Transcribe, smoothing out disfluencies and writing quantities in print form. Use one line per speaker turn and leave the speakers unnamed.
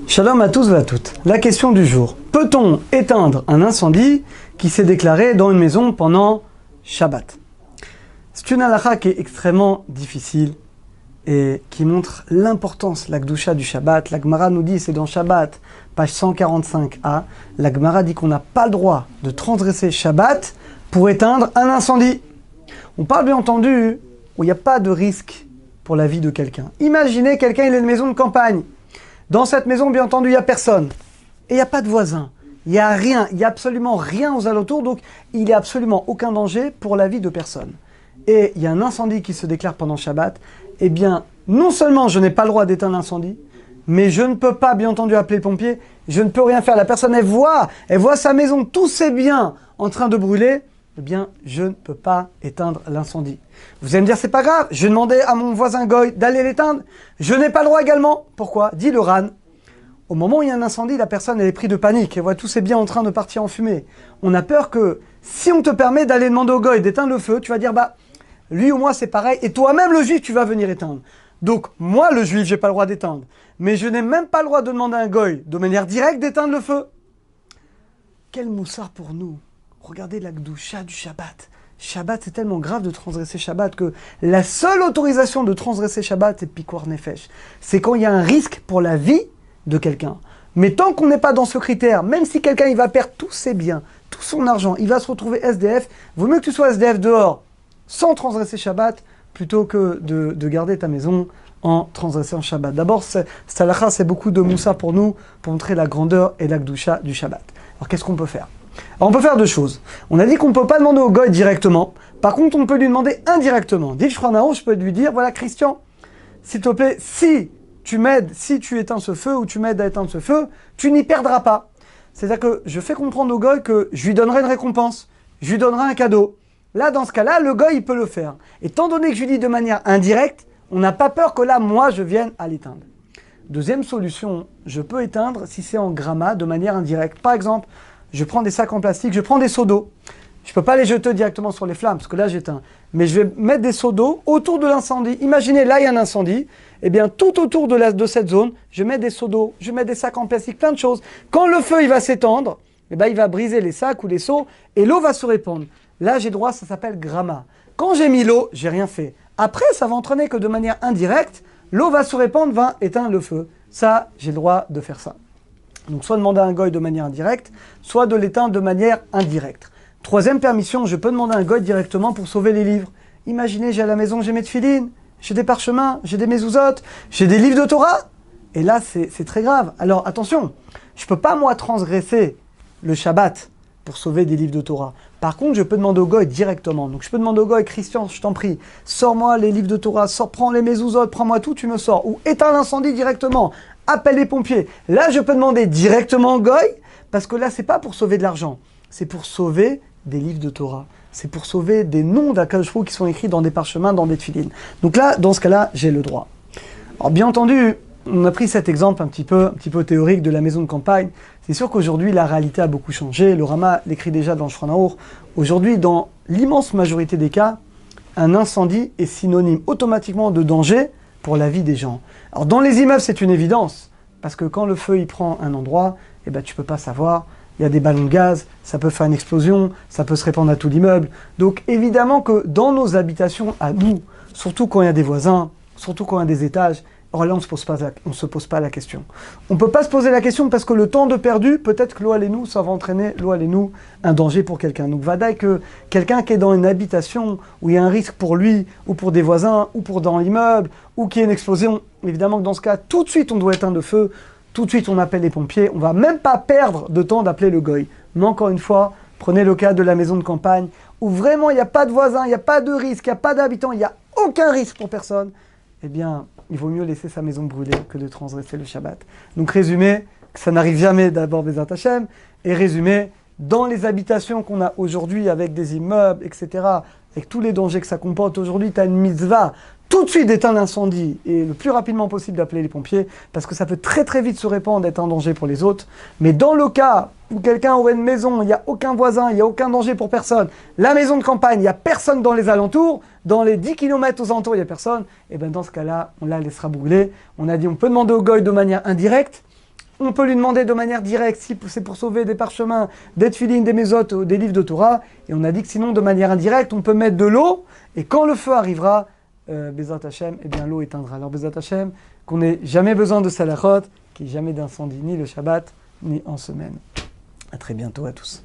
Shalom à tous et à toutes. La question du jour. Peut-on éteindre un incendie qui s'est déclaré dans une maison pendant Shabbat? C'est une halakha qui est extrêmement difficile et qui montre l'importance, la Kedusha du Shabbat. La Gemara nous dit, c'est dans Shabbat, page 145a, la Gemara dit qu'on n'a pas le droit de transgresser Shabbat pour éteindre un incendie. On parle bien entendu où il n'y a pas de risque pour la vie de quelqu'un. Imaginez quelqu'un, il a une maison de campagne. Dans cette maison, bien entendu, il n'y a personne. Et il n'y a pas de voisins. Il n'y a rien. Il n'y a absolument rien aux alentours. Donc, il n'y a absolument aucun danger pour la vie de personne. Et il y a un incendie qui se déclare pendant Shabbat. Eh bien, non seulement je n'ai pas le droit d'éteindre l'incendie, mais je ne peux pas, bien entendu, appeler les pompiers. Je ne peux rien faire. La personne, elle voit sa maison, tous ses biens en train de brûler. Eh bien, je ne peux pas éteindre l'incendie. Vous allez me dire, c'est pas grave, je vais demander à mon voisin Goy d'aller l'éteindre. Je n'ai pas le droit également. Pourquoi? Dit le Ran. Au moment où il y a un incendie, la personne elle est prise de panique. Elle voit tous ses biens en train de partir en fumée. On a peur que si on te permet d'aller demander au Goy d'éteindre le feu, tu vas dire, bah, lui ou moi c'est pareil. Et toi-même le juif, tu vas venir éteindre. Donc, moi le juif, j'ai pas le droit d'éteindre. Mais je n'ai même pas le droit de demander à un Goy de manière directe d'éteindre le feu. Quel moussard pour nous. Regardez la Kedusha du Shabbat. Shabbat, c'est tellement grave de transgresser Shabbat que la seule autorisation de transgresser Shabbat, c'est Pikuar Nefesh. C'est quand il y a un risque pour la vie de quelqu'un. Mais tant qu'on n'est pas dans ce critère, même si quelqu'un il va perdre tous ses biens, tout son argent, il va se retrouver SDF, vaut mieux que tu sois SDF dehors, sans transgresser Shabbat, plutôt que de garder ta maison en transgressant Shabbat. D'abord, cette halakha, c'est beaucoup de moussa pour nous, pour montrer la grandeur et la Kedusha du Shabbat. Alors, qu'est-ce qu'on peut faire? Alors, on peut faire deux choses. On a dit qu'on ne peut pas demander au Goy directement. Par contre, on peut lui demander indirectement. Dit Shranao, je peux lui dire, voilà Christian, s'il te plaît, si tu m'aides, si tu éteins ce feu ou tu m'aides à éteindre ce feu, tu n'y perdras pas. C'est-à-dire que je fais comprendre au Goy que je lui donnerai une récompense, je lui donnerai un cadeau. Là, dans ce cas-là, le Goy, il peut le faire. Étant donné que je lui dis de manière indirecte, on n'a pas peur que là, moi, je vienne à l'éteindre. Deuxième solution, je peux éteindre si c'est en gramma de manière indirecte. Par exemple, je prends des sacs en plastique, je prends des seaux d'eau. Je ne peux pas les jeter directement sur les flammes, parce que là j'éteins. Mais je vais mettre des seaux d'eau autour de l'incendie. Imaginez, là il y a un incendie. Eh bien, tout autour de cette zone, je mets des seaux d'eau, je mets des sacs en plastique, plein de choses. Quand le feu il va s'étendre, eh bien, il va briser les sacs ou les seaux, et l'eau va se répandre. Là j'ai droit, ça s'appelle gramma. Quand j'ai mis l'eau, j'ai rien fait. Après, ça va entraîner que de manière indirecte, l'eau va se répandre, va éteindre le feu. Ça, j'ai le droit de faire ça. Donc soit demander à un Goy de manière indirecte, soit de l'éteindre de manière indirecte. Troisième permission, je peux demander à un Goy directement pour sauver les livres. Imaginez, j'ai à la maison, j'ai mes tefilines, j'ai des parchemins, j'ai des mezuzot, j'ai des livres de Torah. Et là, c'est très grave. Alors attention, je ne peux pas moi transgresser le Shabbat pour sauver des livres de Torah. Par contre, je peux demander au Goy directement. Donc je peux demander au Goy, Christian, je t'en prie, sors-moi les livres de Torah, prends les mezuzot, prends-moi tout, tu me sors. Ou éteins l'incendie directement. Appelle les pompiers. Là, je peux demander directement au Goy, parce que là, c'est pas pour sauver de l'argent. C'est pour sauver des livres de Torah. C'est pour sauver des noms d'Akadosh Baruch Hu qui sont écrits dans des parchemins, dans des tefilines. Donc là, dans ce cas-là, j'ai le droit. Alors, bien entendu, on a pris cet exemple un petit peu théorique de la maison de campagne. C'est sûr qu'aujourd'hui, la réalité a beaucoup changé. Le Rama l'écrit déjà dans le Shulchan Aruch. Aujourd'hui, dans l'immense majorité des cas, un incendie est synonyme automatiquement de danger pour la vie des gens. Alors dans les immeubles, c'est une évidence, parce que quand le feu il prend un endroit, eh ben, tu ne peux pas savoir, il y a des ballons de gaz, ça peut faire une explosion, ça peut se répandre à tout l'immeuble. Donc évidemment que dans nos habitations, à nous, surtout quand il y a des voisins, surtout quand il y a des étages, alors là on ne se pose pas la question. On ne peut pas se poser la question parce que le temps de perdu, peut-être que l'eau nous, ça va entraîner l'eau nous un danger pour quelqu'un. Donc vadaï que quelqu'un qui est dans une habitation où il y a un risque pour lui ou pour des voisins ou pour dans l'immeuble ou qu'il y ait une explosion, évidemment que dans ce cas, tout de suite on doit éteindre le feu, tout de suite on appelle les pompiers, on ne va même pas perdre de temps d'appeler le Goy. Mais encore une fois, prenez le cas de la maison de campagne où vraiment il n'y a pas de voisins, il n'y a pas de risque, il n'y a pas d'habitants, il n'y a aucun risque pour personne. Eh bien, il vaut mieux laisser sa maison brûler que de transgresser le Shabbat. Donc résumé, que ça n'arrive jamais d'abord Bezat Hashem, et résumé, dans les habitations qu'on a aujourd'hui avec des immeubles, etc., avec tous les dangers que ça comporte aujourd'hui, tu as une mitzvah, tout de suite d'éteindre l'incendie et le plus rapidement possible d'appeler les pompiers, parce que ça peut très très vite se répandre et être un danger pour les autres. Mais dans le cas où quelqu'un aurait une maison, il n'y a aucun voisin, il n'y a aucun danger pour personne, la maison de campagne, il n'y a personne dans les alentours, dans les 10 km aux alentours, il n'y a personne, et bien dans ce cas-là, on la laissera brûler. On a dit on peut demander au Goy de manière indirecte, on peut lui demander de manière directe si c'est pour sauver des parchemins, des tefilines, des mésotes ou des livres de Torah. Et on a dit que sinon, de manière indirecte, on peut mettre de l'eau. Et quand le feu arrivera, Bezat Hashem, eh bien l'eau éteindra. Alors Bezat Hashem, qu'on n'ait jamais besoin de salachot, qu'il n'y ait jamais d'incendie, ni le Shabbat, ni en semaine. À très bientôt à tous.